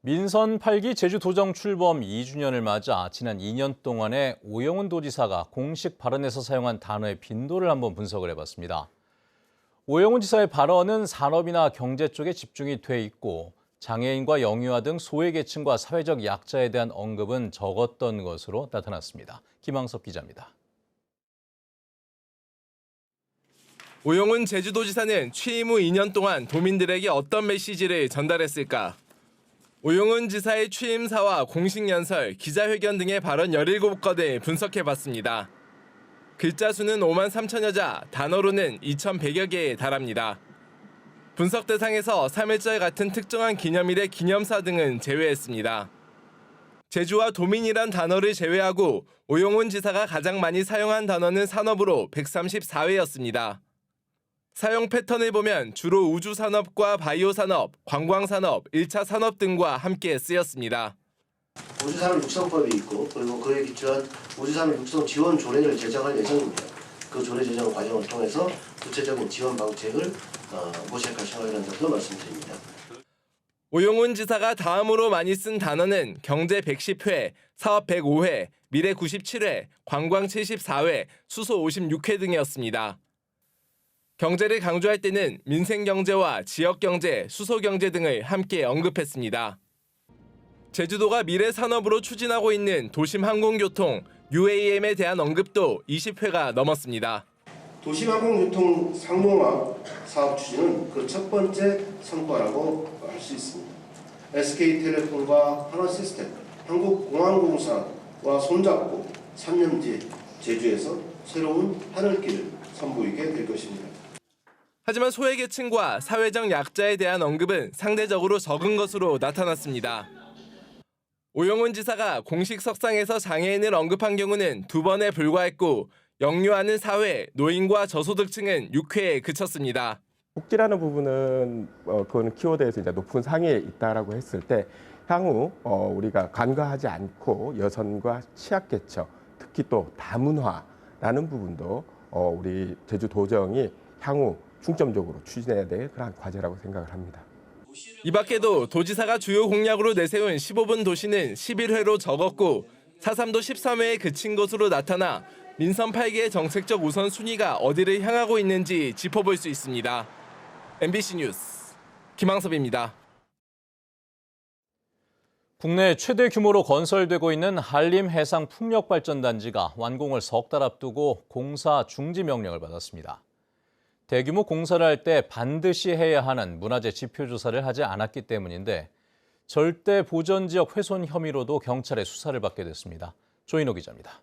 민선 8기 제주도정 출범 2주년을 맞아 지난 2년 동안에 오영훈 도지사가 공식 발언에서 사용한 단어의 빈도를 한번 분석을 해봤습니다. 오영훈 지사의 발언은 산업이나 경제 쪽에 집중이 돼 있고 장애인과 영유아 등 소외계층과 사회적 약자에 대한 언급은 적었던 것으로 나타났습니다. 김항섭 기자입니다. 오영훈 제주도지사는 취임 후 2년 동안 도민들에게 어떤 메시지를 전달했을까? 오영훈 지사의 취임사와 공식 연설, 기자회견 등의 발언 17건을 분석해봤습니다. 글자 수는 5만 3천여 자, 단어로는 2,100여 개에 달합니다. 분석 대상에서 3.1절 같은 특정한 기념일의 기념사 등은 제외했습니다. 제주와 도민이란 단어를 제외하고 오영훈 지사가 가장 많이 사용한 단어는 산업으로 134회였습니다. 사용 패턴을 보면 주로 우주산업과 바이오산업, 관광산업, 1차 산업 등과 함께 쓰였습니다. 우주산업 육성법이 있고 그리고 그에 기초한 우주산업 육성 지원 조례를 제정할 예정입니다. 그 조례 제정 과정을 통해서 구체적인 지원 방책을 모색할 생각이라는 점도 말씀드립니다. 오영훈 지사가 다음으로 많이 쓴 단어는 경제 110회, 사업 105회, 미래 97회, 관광 74회, 수소 56회 등이었습니다. 경제를 강조할 때는 민생경제와 지역경제, 수소경제 등을 함께 언급했습니다. 제주도가 미래산업으로 추진하고 있는 도심항공교통, UAM에 대한 언급도 20회가 넘었습니다. 도심항공교통 상용화 사업 추진은 그 첫 번째 성과라고 할 수 있습니다. SK텔레콤과 하나시스템, 한국공항공사와 손잡고 3년 뒤에 제주에서 새로운 하늘길을 선보이게 될 것입니다. 하지만 소외계층과 사회적 약자에 대한 언급은 상대적으로 적은 것으로 나타났습니다. 오영훈 지사가 공식 석상에서 장애인을 언급한 경우는 2번에 불과했고 영유아는 4회, 노인과 저소득층은 6회에 그쳤습니다. 복지라는 부분은 그거는 키워드에서 이제 높은 상위에 있다라고 했을 때 향후 우리가 간과하지 않고 여성과 취약계층, 특히 또 다문화라는 부분도 우리 제주도정이 향후 중점적으로 추진해야 될 그런 과제라고 생각을 합니다. 이 밖에도 도지사가 주요 공약으로 내세운 15분 도시는 11회로 적었고 4.3도 13회에 그친 것으로 나타나 민선 8개의 정책적 우선순위가 어디를 향하고 있는지 짚어볼 수 있습니다. MBC 뉴스 김항섭입니다. 국내 최대 규모로 건설되고 있는 한림해상풍력발전단지가 완공을 석 달 앞두고 공사 중지 명령을 받았습니다. 대규모 공사를 할 때 반드시 해야 하는 문화재 지표 조사를 하지 않았기 때문인데 절대 보전지역 훼손 혐의로도 경찰의 수사를 받게 됐습니다. 조인호 기자입니다.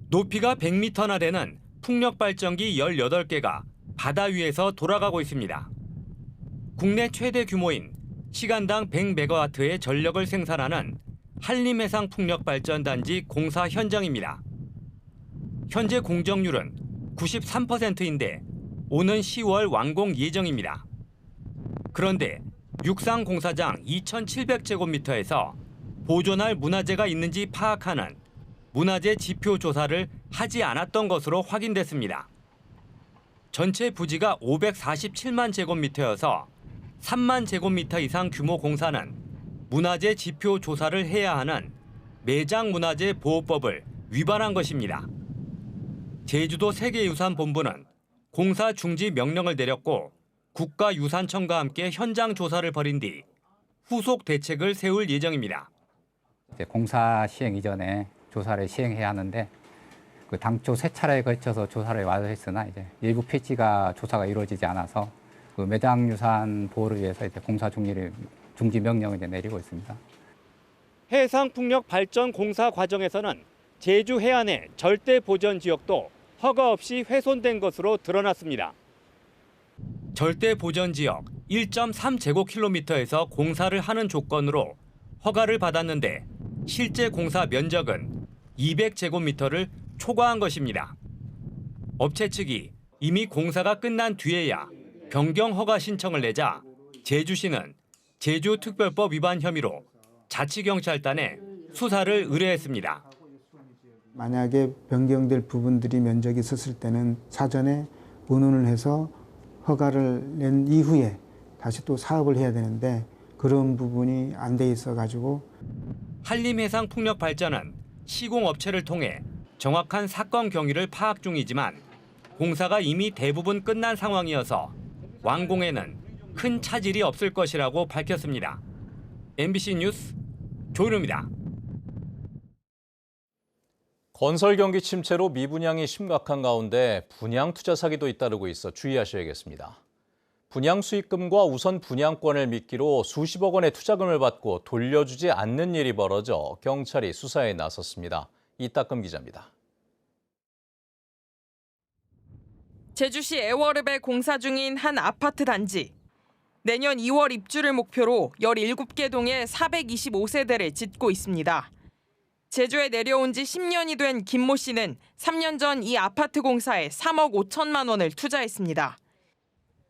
높이가 100m나 되는 풍력발전기 18개가 바다 위에서 돌아가고 있습니다. 국내 최대 규모인 시간당 100메가와트의 전력을 생산하는 한림해상 풍력발전단지 공사 현장입니다. 현재 공정률은 93%인데 오는 10월 완공 예정입니다. 그런데 육상 공사장 2,700제곱미터에서 보존할 문화재가 있는지 파악하는 문화재 지표 조사를 하지 않았던 것으로 확인됐습니다. 전체 부지가 547만 제곱미터여서 3만 제곱미터 이상 규모 공사는 문화재 지표 조사를 해야 하는 매장문화재 보호법을 위반한 것입니다. 제주도 세계유산본부는 공사 중지 명령을 내렸고 국가유산청과 함께 현장 조사를 벌인 뒤 후속 대책을 세울 예정입니다. 공사 시행 이전에 조사를 시행해야 하는데 그 당초 3차례에 걸쳐서 조사를 완료했으나 이제 일부 필지가 조사가 이루어지지 않아서 그 매장유산 보호를 위해서 이제 공사 중지 명령을 이제 내리고 있습니다. 해상풍력 발전 공사 과정에서는 제주 해안의 절대 보전 지역도 허가 없이 훼손된 것으로 드러났습니다. 절대 보전 지역 1.3제곱킬로미터에서 공사를 하는 조건으로 허가를 받았는데 실제 공사 면적은 200제곱미터를 초과한 것입니다. 업체 측이 이미 공사가 끝난 뒤에야 변경 허가 신청을 내자 제주시는 제주특별법 위반 혐의로 자치경찰단에 수사를 의뢰했습니다. 만약에 변경될 부분들이 면적이 있었을 때는 사전에 의논을 해서 허가를 낸 이후에 다시 또 사업을 해야 되는데 그런 부분이 안 돼 있어가지고 한림해상풍력발전은 시공업체를 통해 정확한 사건 경위를 파악 중이지만 공사가 이미 대부분 끝난 상황이어서 완공에는 큰 차질이 없을 것이라고 밝혔습니다. MBC 뉴스 조윤우입니다. 건설 경기 침체로 미분양이 심각한 가운데 분양 투자 사기도 잇따르고 있어 주의하셔야겠습니다. 분양 수익금과 우선 분양권을 미끼로 수십억 원의 투자금을 받고 돌려주지 않는 일이 벌어져 경찰이 수사에 나섰습니다. 이따금 기자입니다. 제주시 애월읍에 공사 중인 한 아파트 단지. 내년 2월 입주를 목표로 17개 동의 425세대를 짓고 있습니다. 제주에 내려온 지 10년이 된 김모 씨는 3년 전 이 아파트 공사에 3억 5천만 원을 투자했습니다.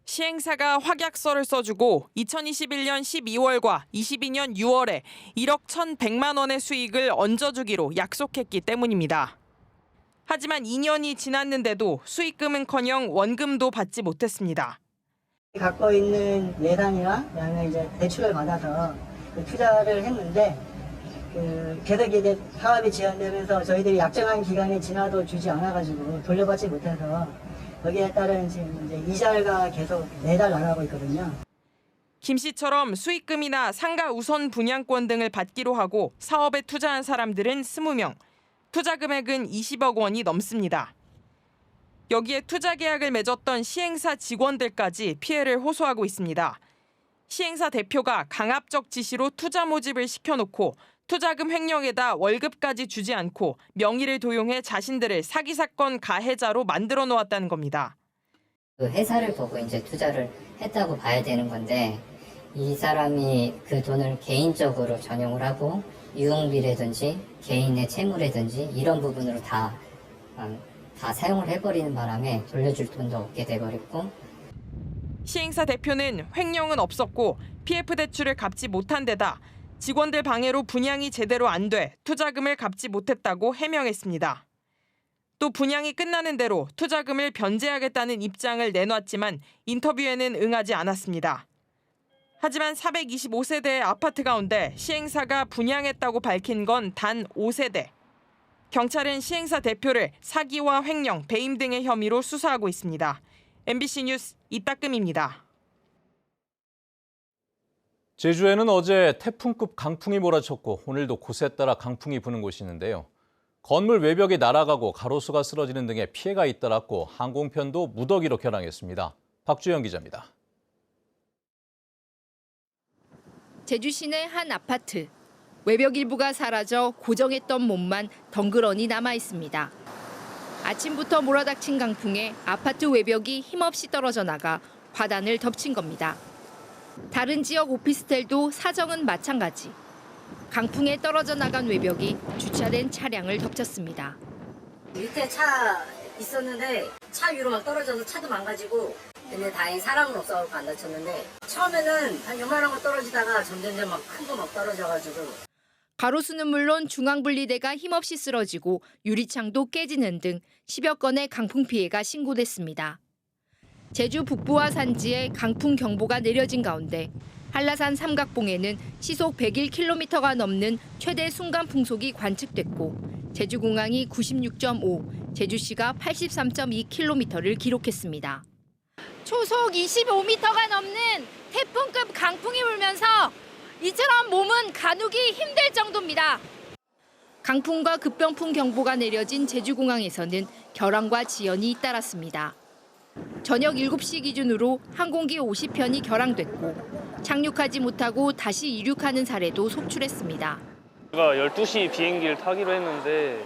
시행사가 확약서를 써주고 2021년 12월과 22년 6월에 1억 1,100만 원의 수익을 얹어주기로 약속했기 때문입니다. 하지만 2년이 지났는데도 수익금은커녕 원금도 받지 못했습니다. 갖고 있는 예산이나 그다음에 이제 대출을 받아서 그 투자를 했는데 계속 이제 사업이 지연되면서 저희들이 약정한 기간이 지나도 주지 않아가지고 돌려받지 못해서 거기에 따른 지금 이제 이자가 계속 매달 나가고 있거든요. 김 씨처럼 수익금이나 상가 우선 분양권 등을 받기로 하고 사업에 투자한 사람들은 20명, 투자 금액은 20억 원이 넘습니다. 여기에 투자 계약을 맺었던 시행사 직원들까지 피해를 호소하고 있습니다. 시행사 대표가 강압적 지시로 투자 모집을 시켜놓고 투자금 횡령에다 월급까지 주지 않고 명의를 도용해 자신들을 사기 사건 가해자로 만들어 놓았다는 겁니다. 그 회사를 보고 이제 투자를 했다고 봐야 되는 건데 이 사람이 그 돈을 개인적으로 전용을 하고 유흥비라든지 개인의 채무라든지 이런 부분으로 다 사용을 해버리는 바람에 돌려줄 돈도 없게 돼버렸고 시행사 대표는 횡령은 없었고 PF 대출을 갚지 못한 데다 직원들 방해로 분양이 제대로 안 돼 투자금을 갚지 못했다고 해명했습니다. 또 분양이 끝나는 대로 투자금을 변제하겠다는 입장을 내놨지만 인터뷰에는 응하지 않았습니다. 하지만 425세대의 아파트 가운데 시행사가 분양했다고 밝힌 건 단 5세대. 경찰은 시행사 대표를 사기와 횡령, 배임 등의 혐의로 수사하고 있습니다. MBC 뉴스 이따금입니다. 제주에는 어제 태풍급 강풍이 몰아쳤고 오늘도 곳에 따라 강풍이 부는 곳이 있는데요. 건물 외벽이 날아가고 가로수가 쓰러지는 등의 피해가 잇따랐고 항공편도 무더기로 결항했습니다. 박주영 기자입니다. 제주 시내 한 아파트. 외벽 일부가 사라져 고정했던 몸만 덩그러니 남아 있습니다. 아침부터 몰아닥친 강풍에 아파트 외벽이 힘없이 떨어져 나가 화단을 덮친 겁니다. 다른 지역 오피스텔도 사정은 마찬가지. 강풍에 떨어져 나간 외벽이 주차된 차량을 덮쳤습니다. 밑에 차 있었는데 차 위로 막 떨어져서 차도 망가지고 근데 다행히 사람은 없어서 안 다쳤는데 처음에는 한 요만한 거 떨어지다가 점점점 막 큰 거 막 떨어져가지고 가로수는 물론 중앙분리대가 힘없이 쓰러지고 유리창도 깨지는 등 10여 건의 강풍 피해가 신고됐습니다. 제주 북부와 산지에 강풍 경보가 내려진 가운데 한라산 삼각봉에는 시속 101km가 넘는 최대 순간 풍속이 관측됐고 제주공항이 96.5, 제주시가 83.2km를 기록했습니다. 초속 25m가 넘는 태풍급 강풍이 불면서 이처럼 몸은 가누기 힘들 정도입니다. 강풍과 급병풍 경보가 내려진 제주공항에서는 결항과 지연이 잇따랐습니다. 저녁 7시 기준으로 항공기 50편이 결항됐고 착륙하지 못하고 다시 이륙하는 사례도 속출했습니다. 제가 12시 비행기를 타기로 했는데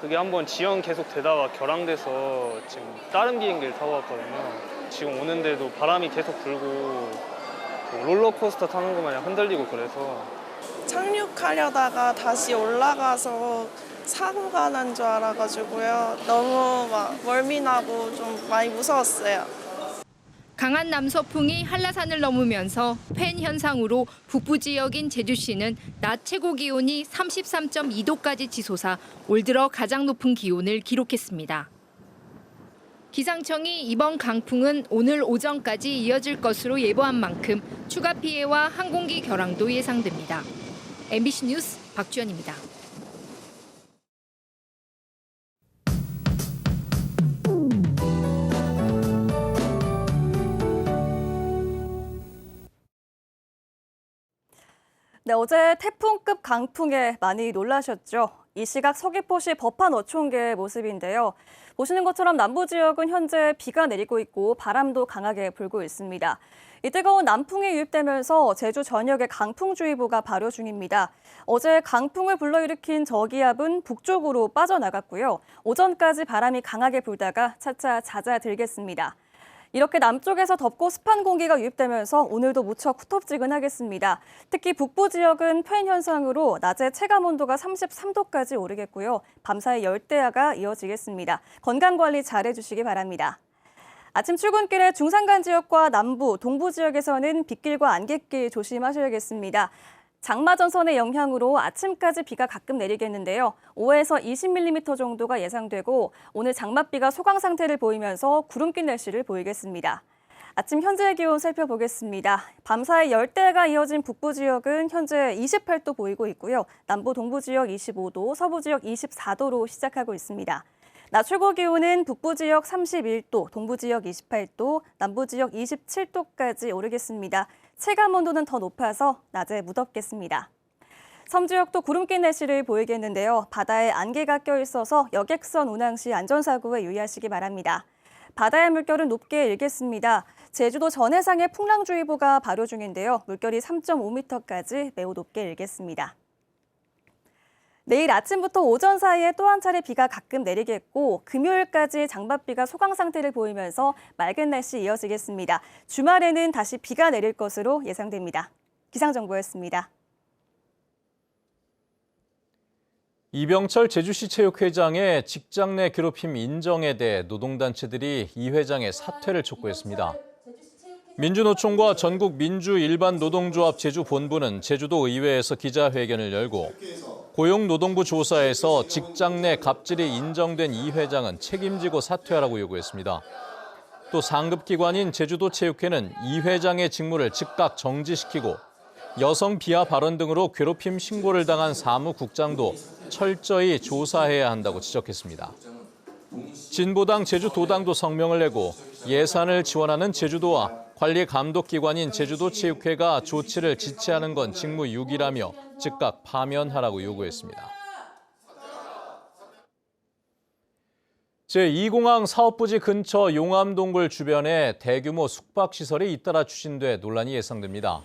그게 한번 지연 계속 되다가 결항돼서 지금 다른 비행기를 타고 왔거든요. 지금 오는데도 바람이 계속 불고 롤러코스터 타는 것 마냥 흔들리고 그래서 착륙하려다가 다시 올라가서 사고가 난 줄 알아가지고요. 너무 막 멀미나고 좀 많이 무서웠어요. 강한 남서풍이 한라산을 넘으면서 팬 현상으로 북부 지역인 제주시는 낮 최고 기온이 33.2도까지 치솟아 올 들어 가장 높은 기온을 기록했습니다. 기상청이 이번 강풍은 오늘 오전까지 이어질 것으로 예보한 만큼 추가 피해와 항공기 결항도 예상됩니다. MBC 뉴스 박주연입니다. 네, 어제 태풍급 강풍에 많이 놀라셨죠? 이 시각 서귀포시 법한 어촌계의 모습인데요. 보시는 것처럼 남부 지역은 현재 비가 내리고 있고 바람도 강하게 불고 있습니다. 이 뜨거운 남풍이 유입되면서 제주 전역에 강풍주의보가 발효 중입니다. 어제 강풍을 불러일으킨 저기압은 북쪽으로 빠져나갔고요. 오전까지 바람이 강하게 불다가 차차 잦아들겠습니다. 이렇게 남쪽에서 덥고 습한 공기가 유입되면서 오늘도 무척 후텁지근하겠습니다. 특히 북부 지역은 페인 현상으로 낮에 체감온도가 33도까지 오르겠고요. 밤사이 열대야가 이어지겠습니다. 건강관리 잘 해주시기 바랍니다. 아침 출근길에 중산간 지역과 남부, 동부 지역에서는 빗길과 안갯길 조심하셔야겠습니다. 장마 전선의 영향으로 아침까지 비가 가끔 내리겠는데요. 5에서 20mm 정도가 예상되고 오늘 장맛비가 소강 상태를 보이면서 구름낀 날씨를 보이겠습니다. 아침 현재의 기온 살펴보겠습니다. 밤사이 열대가 이어진 북부 지역은 현재 28도 보이고 있고요. 남부 동부 지역 25도, 서부 지역 24도로 시작하고 있습니다. 낮 최고 기온은 북부 지역 31도, 동부 지역 28도, 남부 지역 27도까지 오르겠습니다. 체감 온도는 더 높아서 낮에 무덥겠습니다. 섬 지역도 구름 낀 날씨를 보이겠는데요. 바다에 안개가 껴있어서 여객선 운항 시 안전사고에 유의하시기 바랍니다. 바다의 물결은 높게 일겠습니다. 제주도 전해상에 풍랑주의보가 발효 중인데요. 물결이 3.5m까지 매우 높게 일겠습니다. 내일 아침부터 오전 사이에 또 한 차례 비가 가끔 내리겠고 금요일까지 장맛비가 소강 상태를 보이면서 맑은 날씨 이어지겠습니다. 주말에는 다시 비가 내릴 것으로 예상됩니다. 기상정보였습니다. 이병철 제주시 체육회장의 직장 내 괴롭힘 인정에 대해 노동단체들이 이 회장의 사퇴를 촉구했습니다. 민주노총과 전국 민주일반노동조합 제주본부는 제주도 의회에서 기자회견을 열고 고용노동부 조사에서 직장 내 갑질이 인정된 이 회장은 책임지고 사퇴하라고 요구했습니다. 또 상급기관인 제주도체육회는 이 회장의 직무를 즉각 정지시키고 여성 비하 발언 등으로 괴롭힘 신고를 당한 사무국장도 철저히 조사해야 한다고 지적했습니다. 진보당 제주도당도 성명을 내고 예산을 지원하는 제주도와 관리감독기관인 제주도체육회가 조치를 지체하는 건 직무유기라며 즉각 파면하라고 요구했습니다. 제2공항 사업부지 근처 용암동굴 주변에 대규모 숙박시설이 잇따라 추진돼 논란이 예상됩니다.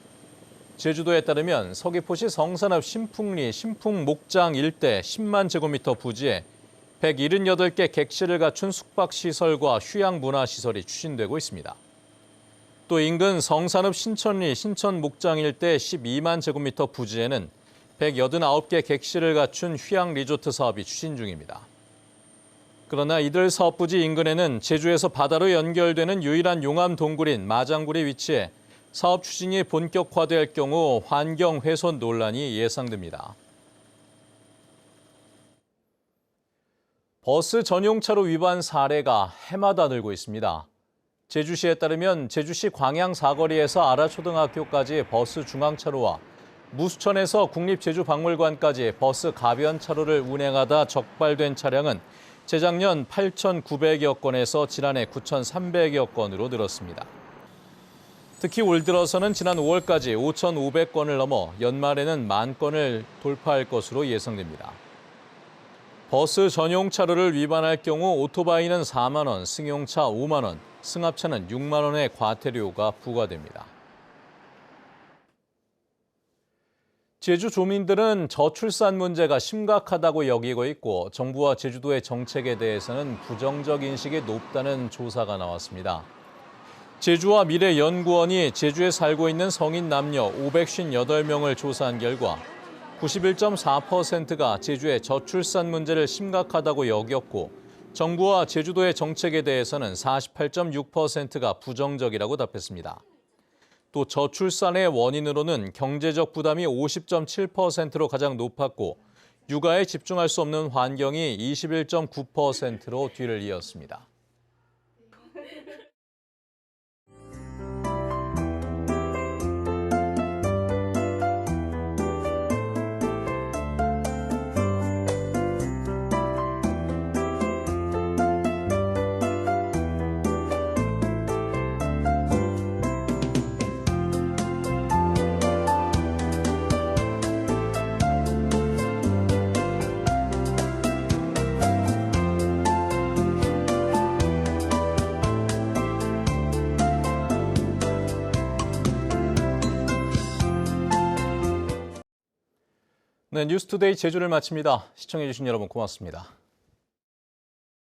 제주도에 따르면 서귀포시 성산읍 신풍리 신풍목장 일대 10만 제곱미터 부지에 178개 객실을 갖춘 숙박시설과 휴양문화시설이 추진되고 있습니다. 또 인근 성산읍 신천리 신천목장 일대 12만 제곱미터 부지에는 189개 객실을 갖춘 휴양리조트 사업이 추진 중입니다. 그러나 이들 사업 부지 인근에는 제주에서 바다로 연결되는 유일한 용암 동굴인 마장굴이 위치해 사업 추진이 본격화될 경우 환경 훼손 논란이 예상됩니다. 버스 전용차로 위반 사례가 해마다 늘고 있습니다. 제주시에 따르면 제주시 광양 사거리에서 아라초등학교까지 버스 중앙차로와 무수천에서 국립제주박물관까지 버스 가변차로를 운행하다 적발된 차량은 재작년 8,900여 건에서 지난해 9,300여 건으로 늘었습니다. 특히 올 들어서는 지난 5월까지 5,500건을 넘어 연말에는 10,000건을 돌파할 것으로 예상됩니다. 버스 전용 차로를 위반할 경우 오토바이는 4만 원, 승용차 5만 원, 승합차는 6만 원의 과태료가 부과됩니다. 제주 주민들은 저출산 문제가 심각하다고 여기고 있고 정부와 제주도의 정책에 대해서는 부정적 인식이 높다는 조사가 나왔습니다. 제주와 미래연구원이 제주에 살고 있는 성인 남녀 558명을 조사한 결과 91.4%가 제주의 저출산 문제를 심각하다고 여겼고 정부와 제주도의 정책에 대해서는 48.6%가 부정적이라고 답했습니다. 또 저출산의 원인으로는 경제적 부담이 50.7%로 가장 높았고 육아에 집중할 수 없는 환경이 21.9%로 뒤를 이었습니다. 네, 뉴스투데이 제주를 마칩니다. 시청해주신 여러분 고맙습니다.